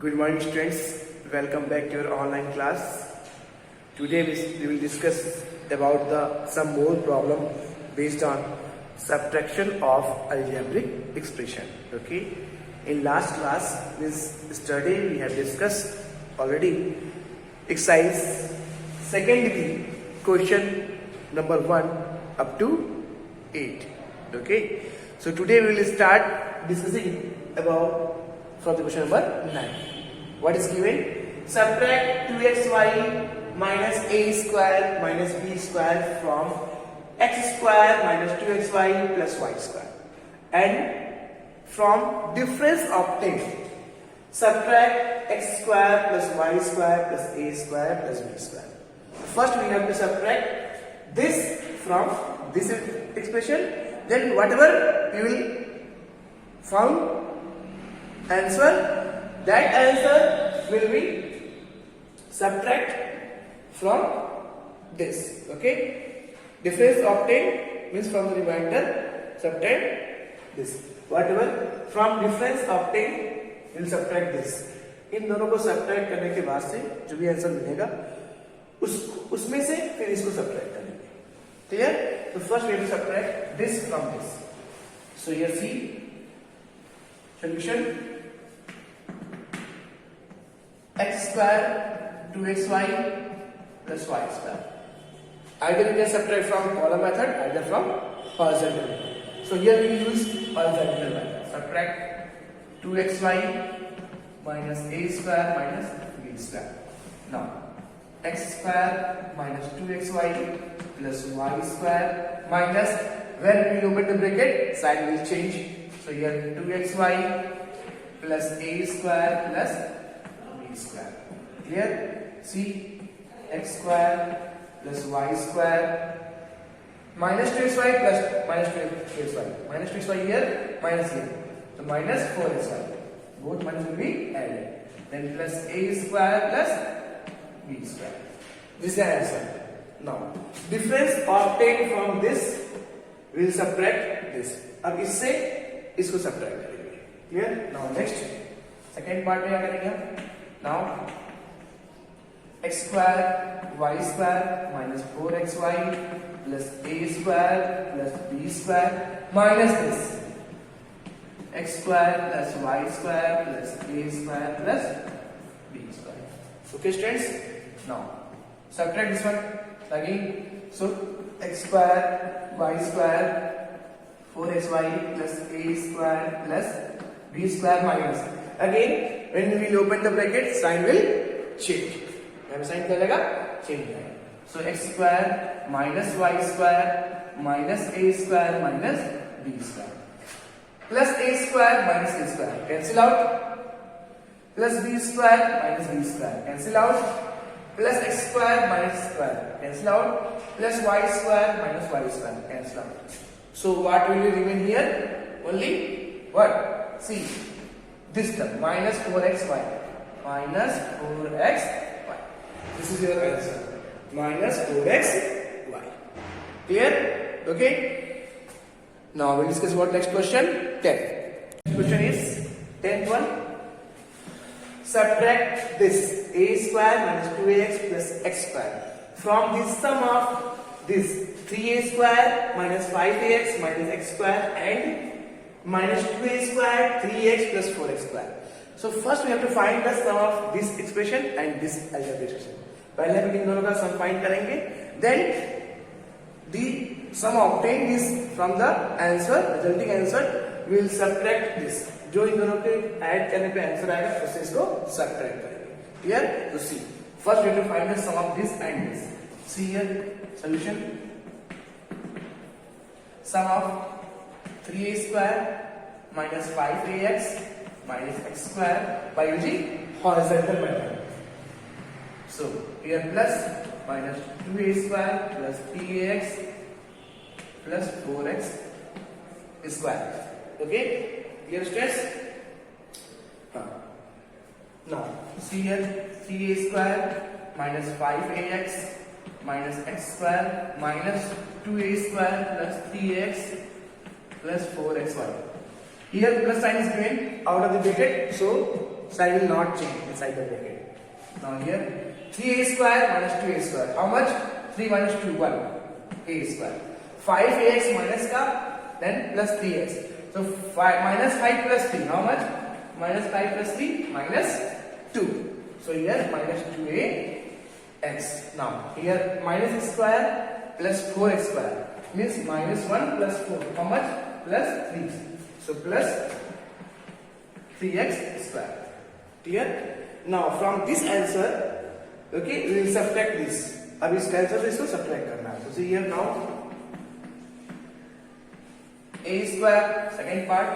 Good morning students, welcome back to your online class. Today we will discuss about some more problem based on subtraction of algebraic expression. Okay, in last class this study we have discussed already exercise second degree question number 1 up to 8. Okay, so today we will start discussing about from the question number 9. What is given? Subtract 2xy minus a square minus b square from x square minus 2xy plus y square, and from difference obtained subtract x square plus y square plus a square plus b square. First we have to subtract this from this expression, then whatever we will found answer, that answer will be subtract from this. Okay, difference obtained means from the remainder subtract this. Whatever from difference obtained will subtract this. इन दोनों को subtract करने के बाद से जो भी answer मिलेगा उसमें से फिर इसको subtract करेंगे. Clear? So first we have to subtract this from this. So here see solution. X square 2xy plus y square. Either you can subtract from column method, either from horizontal method. So here we use horizontal method. Subtract 2xy minus a square minus b square. Now x square minus 2xy plus y square minus, when we open the bracket, sign will change. So here 2xy plus a square plus square. Clear? See, x square plus y square minus 2xy plus minus 2xy. Minus 2xy here, minus here. So minus 4xy. Both minus will be added. Then plus a square plus b square. This is the answer. Now, difference obtained from this will subtract this. अब इससे इसको subtract करेंगे. Clear? Now next, second part में क्या करेंगे हम? Now x square y square minus 4xy plus a square plus b square minus this x square plus y square plus a square plus b square. Okay students, now subtract this one again. So x square y square 4xy plus a square plus b square minus, again when we will open the bracket, sign will change. Sign करेगा change. So x square minus y square minus a square minus b square plus a square minus a square cancel out, plus b square minus b square cancel out, plus x square minus square cancel out, plus y square minus y square cancel out. So what will remain here? Only what? See, this term minus 4xy minus 4xy. This is your answer, minus 4xy. Clear? Okay. Now we'll discuss about next question. 10. Next question is 10th one. Subtract this a square minus 2ax plus x square from the sum of this 3a square minus 5ax minus x square and minus 2a square 3x plus 4x square. So first we have to find the sum of this expression and this algebraic expression. पहले हम इन दोनों का sum find करेंगे. Then the sum obtained is from the answer, resulting answer. We will subtract this. जो इन दोनों के add करने पे answer आएगा उससे इसको subtract करेंगे. Clear? So see. First we have to find the sum of this and this. See here solution. Sum of 3a square minus 5ax minus x square by using horizontal method. So here plus minus 2a square plus 3ax plus 4x square. Okay? Here stress. Now see here 3a square minus 5ax minus x square minus 2a square plus 3x plus 4xy. Here plus sign is given out of the bracket, so sign will not change inside the bracket. Now here 3a square minus 2a square. How much? 3 minus 2, 1. A square. 5ax minus ka, then plus 3x. So minus 5 plus 3. How much? Minus 5 plus 3 minus 2. So here minus 2ax. Now here minus x square plus 4x square means minus 1 plus 4. How much? Plus 3. So plus 3x square. Clear? Now from this answer, okay, we will subtract this. अब इस answer से इसको subtract करना है. So see here now, a square second part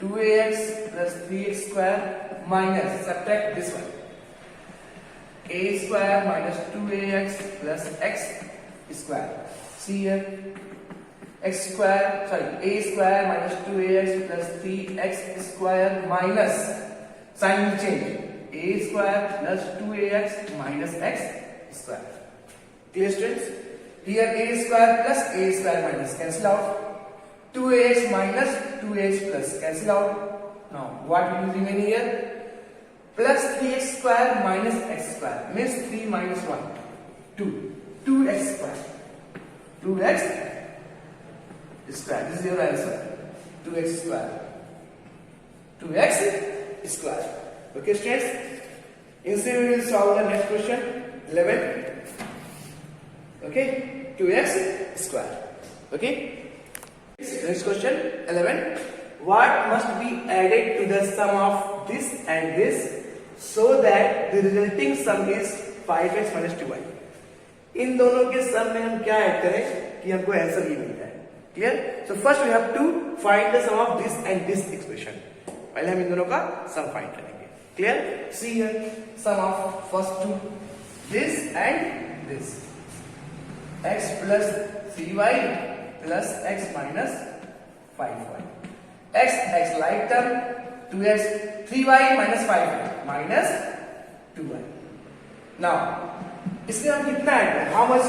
2ax plus 3x square minus subtract this one. A square minus 2ax plus x square. See here, x square, sorry, a square minus 2ax plus 3x square minus, sign will change, a square plus 2ax minus x square. Clear students? Here a square plus a square minus cancel out, 2ax minus 2ax plus cancel out. Now what will remain here? Plus 3x square minus x square means 3 minus 1, 2, 2x square, 2x square. This is your answer, 2x square, 2x square. Okay students, instead we will solve the next question 11. Okay, 2x square. Okay, next question 11. What must be added to the sum of this and this so that the resulting sum is 5x minus 2y? इन दोनों के सम में हम क्या add करें कि हमको answer ये मिल जाए. Clear? So first we have to find the sum of this and this expression. पहले हम इन दोनों का सम फाइंड करेंगे. Clear? See here sum of first two this and this. x plus 3y plus x minus 5y. x like term, 2x, 3y minus 5y minus 2y. Now इसमें हम कितना add करें? How much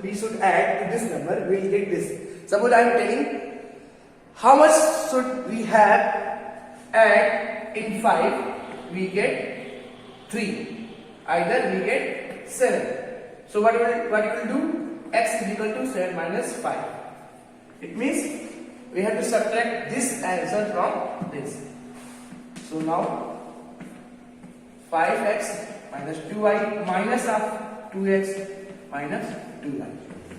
we should add to this number? We will get this. Suppose I am telling how much should we have add in 5? We get 3. Either we get 7. So what you will do? X is equal to 7 minus 5. It means we have to subtract this answer from this. So now 5x minus 2y minus of 2x minus 2y.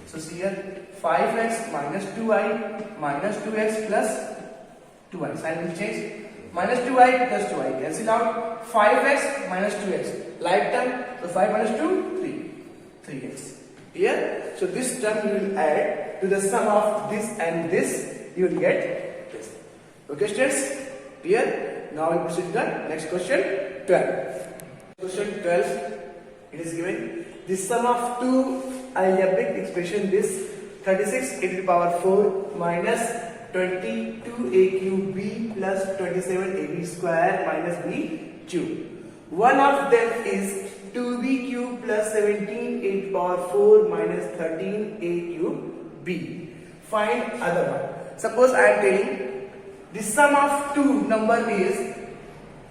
So see here 5x minus 2y minus 2x plus 2y. Sign will change. Minus 2y plus 2y. Cancel out. 5x minus 2x. Like term. So 5 minus 2, 3. 3x. Here. So this term you will add to the sum of this and this. You will get this. Okay students? Clear? Now we proceed to the next question 12. Question 12. It is given. The sum of two algebraic expression this 36 a to the power 4 minus 22a cube b plus 27ab square minus b cube. One of them is 2b cube plus 17a to the power 4 minus 13a cube b. Find other one. Suppose I am telling the sum of two number is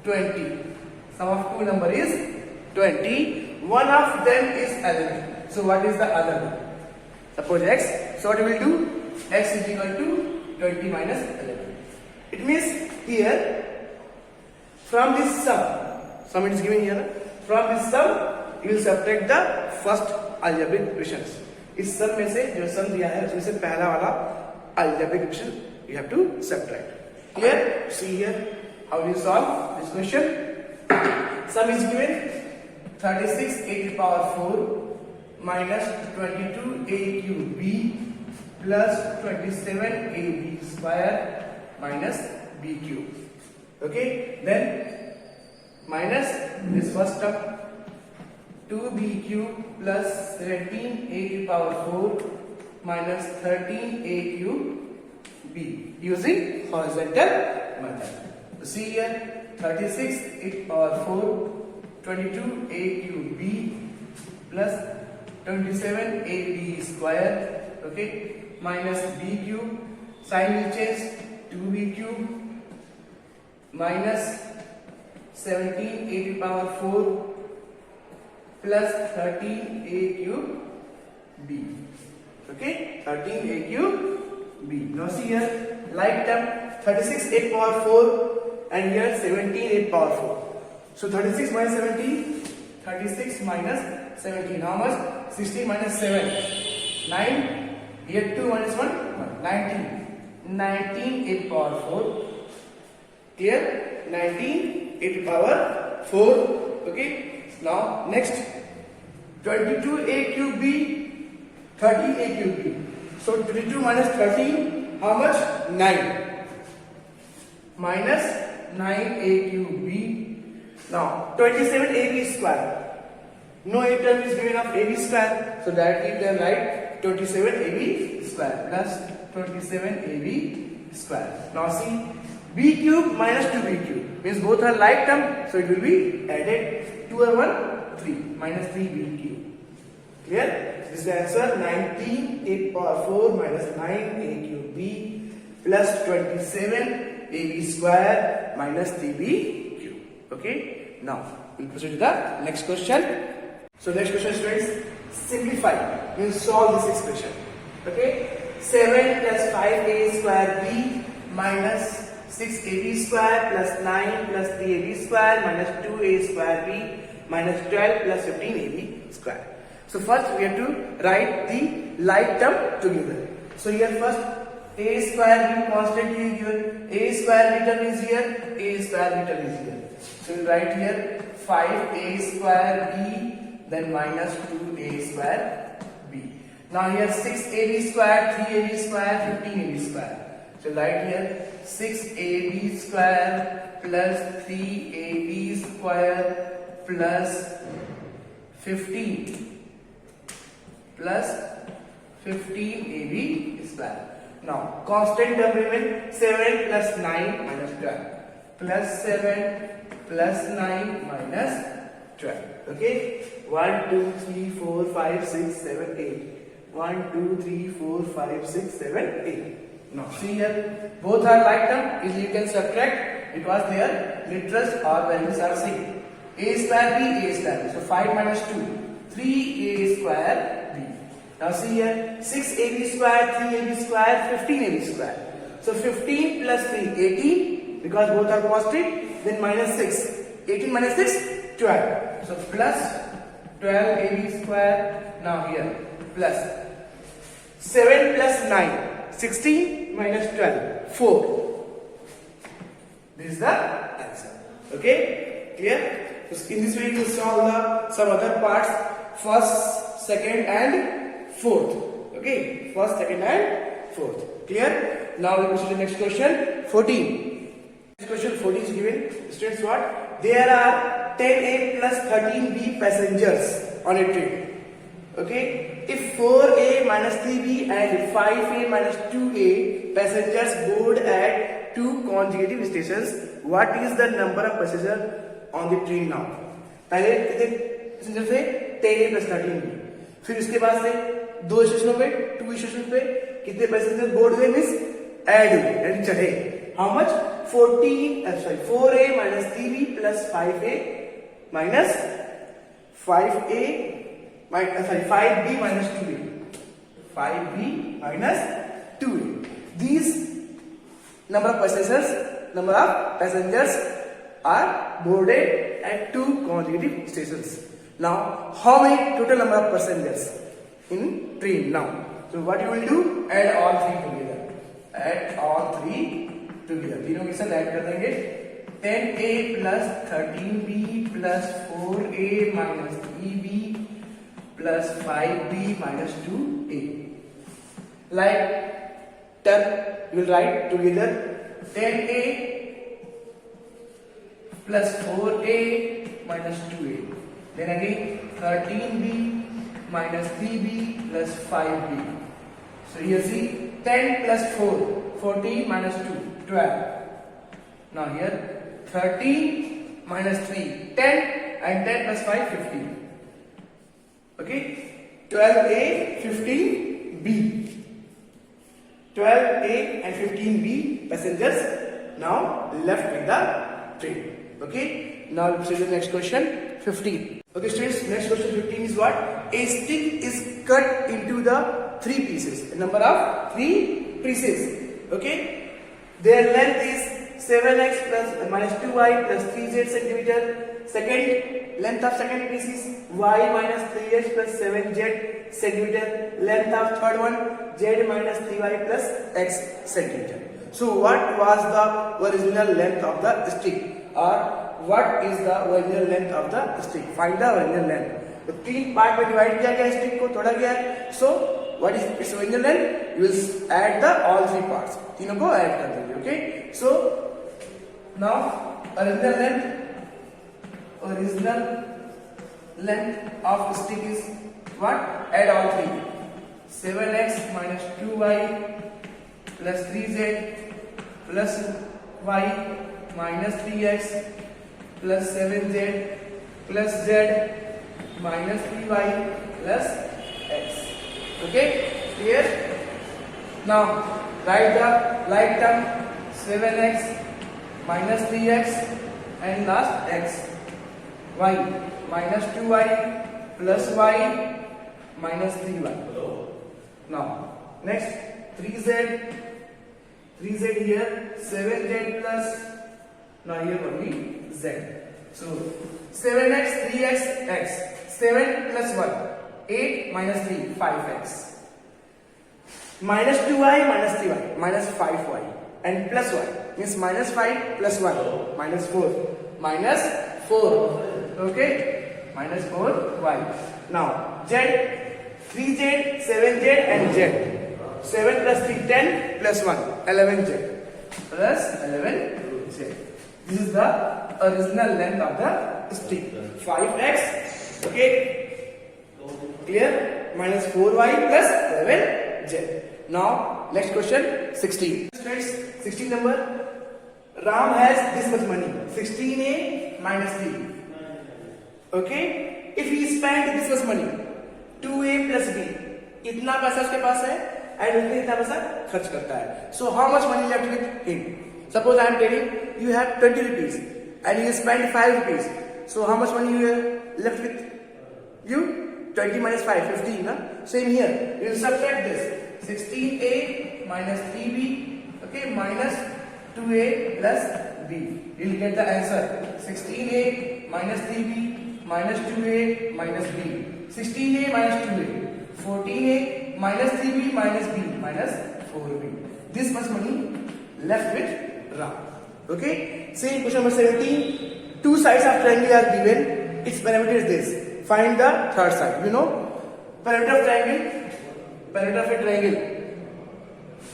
20. Sum of two number is 20. One of them is 11. So what is the other one? Suppose x. So what we will do? X is equal to 20 minus 11. It means here from this sum it is given here. From this sum you will subtract the first algebraic equations. इस sum में से जो sum दिया है उसमें से पहला वाला algebraic equation you have to subtract. Clear? See here how you solve this question. Sum is given 36 a to the power 4 minus 22 a cube b plus 27 a b square minus b cube. Okay, then minus this first term 2b cube plus 17 a to the power 4 minus 13 a cube b using horizontal method. So see here 36 a to the power 4 22 a cube b plus 27 a b square, okay, minus b cube. Sign will change, 2b cube minus 17 a to the power 4 plus 13 a cube b. Okay, 13 a cube b. Now see here, like term 36 a to the power 4 and here 17 a to the power 4. So 36 minus 17, 36 minus 17. How much? 16 minus 7, 9. Here 2 minus 1, 19. 19 a to the power 4. Clear? 19 a to the power 4. Okay. Now next, 22 a cube b, 13 a cube b. So 22 minus 13, how much? 9. Minus 9 a cube b. Now 27 ab square. No a term is given of ab square. So directly we can write 27 ab square plus 27 ab square. Now see, b cube minus 2b cube means both are like term, so it will be added. 2 or 1, 3 minus 3b cube. Clear? This is the answer. 19 a to the power 4 minus 9 a cube b plus 27 ab square minus 3b cube. Okay. Now we'll proceed to the next question. So next question, students, simplify means solve this expression. Okay. 7 plus 5a square b minus 6ab square plus 9 plus 3ab square minus 2a square b minus 12 plus 15ab square. So first we have to write the like term together. So here first a square b constant is given, a square b term is here, a square b term is here. So we write here 5a square b then minus 2a square b. Now here 6ab square, 3ab square, 15ab square. So write here 6ab square plus 3ab square plus 15 plus 15ab square. Now constant term remain 7 plus 9 minus 12 plus 7 plus 9 minus 12. Okay, 1 2 3 4 5 6 7 8. 1 2 3 4 5 6 7 8. Now see here, both are like term, easily you can subtract because their literals or values are same. A square b, a square b. So 5 minus 2, 3a square b. Now see here, 6ab square, 3ab square, 15ab square. So 15 plus 3, 18 because both are constant. Then minus 6, 18 minus 6, 12. So plus 12ab square. Now here plus 7 plus 9, 16 minus 12, 4. This is the answer. Okay, clear? So in this way you solve some other parts, first, second and fourth. Okay, first, second and fourth. Clear? Now we proceed to the next question, 14. Next question 14 is given. Students, what? There are 10a plus 13b passengers on a train. Okay, if 4a minus 3b and 5a minus 2a passengers board at two consecutive stations, what is the number of passengers on the train now? पहले कितने passenger थे? 10a plus 13b. फिर इसके बाद से दो स्टेशनों पे, टू स्टेशन पे कितने पैसेंजर बोर्ड हुए मींस ऐड हुए यानी चढ़े. How much? 4a minus 3b plus 5a minus 5a. 5b minus 2a. 5b minus 2a. These number of passengers are boarded at two consecutive stations. Now, how many total number of passengers in train now? So what you will do? Add all three together. Add all three together. तीनों के साथ add कर देंगे. 10a plus 13b plus 4a minus 3b plus 5b minus 2a. Like term, you will write together 10a plus 4a minus 2a. Then again 13b minus 3b plus 5b. So here see 10 plus 4, 14 minus 2, 12. Now here 13 minus 3, 10 and 10 plus 5, 15. Okay, 12a, 15b. 12a and 15b passengers now left with the train. Okay, Now let's see the next question 15. Okay students, next question 15 is what? A stick is cut into the 3 pieces. A number of 3 pieces. Okay. Their length is 7x plus minus 2y plus 3z centimeter. Second, length of second piece is y minus 3x plus 7z centimeter. Length of third one, z minus 3y plus x centimeter. So what was the original length of the stick, or what is the original length of the stick? Find the original length. तो 3 part में divide किया गया stick को, तोड़ा गया है. So what is its original length? You will add the all 3 parts. तीनों को ऐड कर देंगे. Okay. So now original length of stick is what? Add all 3. 7x minus 2y plus 3z plus y minus 3x plus 7z plus z minus 3y plus x. Okay, clear? Now write the like term 7x minus 3x and last x. Y minus 2y plus y minus 3y. Now next 3z here, 7z plus, now here only z. So 7x, 3x, x. 7 plus 1, 8 minus 3, 5x. Minus 2y minus 3y minus 5y and plus 1 means minus 5 plus 1 minus 4 minus 4. Okay, minus 4y. Now z, 3z, 7z and z. 7 plus 3, 10 plus 1, 11z plus 11z. This is the original length of the stick. 5x. Okay, clear? Minus 4y plus 11z. Now next question 16. 16 number. Ram has this much money, 16a minus 3. Okay, if he spent this much money, 2a plus b, इतना पैसा उसके पास है and उसने इतना पैसा खर्च करता है. So how much money left with him? Suppose I am telling you have 20 rupees and you spend 5 rupees. So how much money you have left with you? 20 minus 5, 15. Huh? Same here. You will subtract this. 16a minus 3b. Okay, minus 2a plus b. You will get the answer. 16a minus 3b minus 2a minus b. 16a minus 2a. 14a minus 3b minus b minus 4b. This much money left with Ram. Okay. Same question number 17. Two sides of triangle are given. Its parameter is this. Find the third side. You know parameter of triangle. Parameter of a triangle.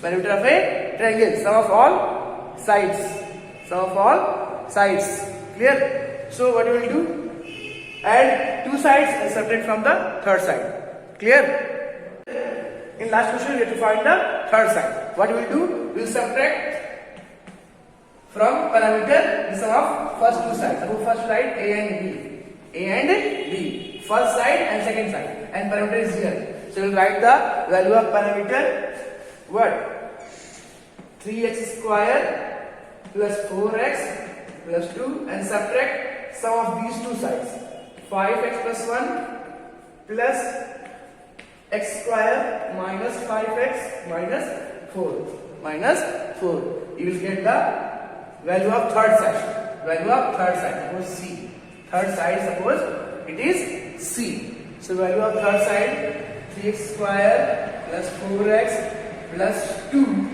Parameter of a triangle. Sum of all sides. Sum of all sides. Clear? So what you will do? Add 2 sides and subtract from the third side. Clear? In last question, you have to find the third side. What you will do? We will subtract from parameter the sum of first 2 sides. Suppose first side a and b. A and b. First side and second side. And parameter is here. So we will write the value of parameter. What? 3x square plus 4x plus 2 and subtract sum of these 2 sides. 5x plus 1 plus x square minus 5x minus 4 minus 4. You will get the value of third side. Value of third side. Suppose C. Third side, suppose it is C. So value of third side 3x square plus 4x plus 2.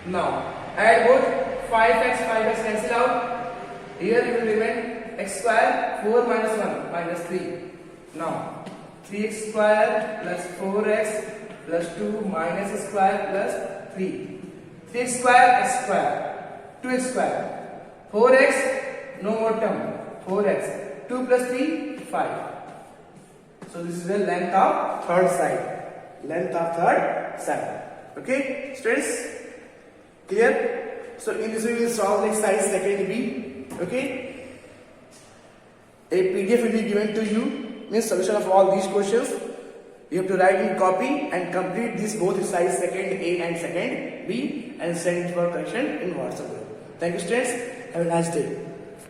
Now add both 5x, 5x cancel out. Here it will remain x square 4 minus 1 minus 3. Now 3x square plus 4x plus 2 minus x square plus 3. 3x square x square 2x square 4x no more term 4x 2 plus 3 5. So this is the length of third side. Length of third side. Okay, students, clear? So in this way we will solve exercise second B. Okay, a PDF will be given to you, means solution of all these questions. You have to write in copy and complete this both exercise second A and second B and send it for correction in WhatsApp. Thank you students. Have a nice day.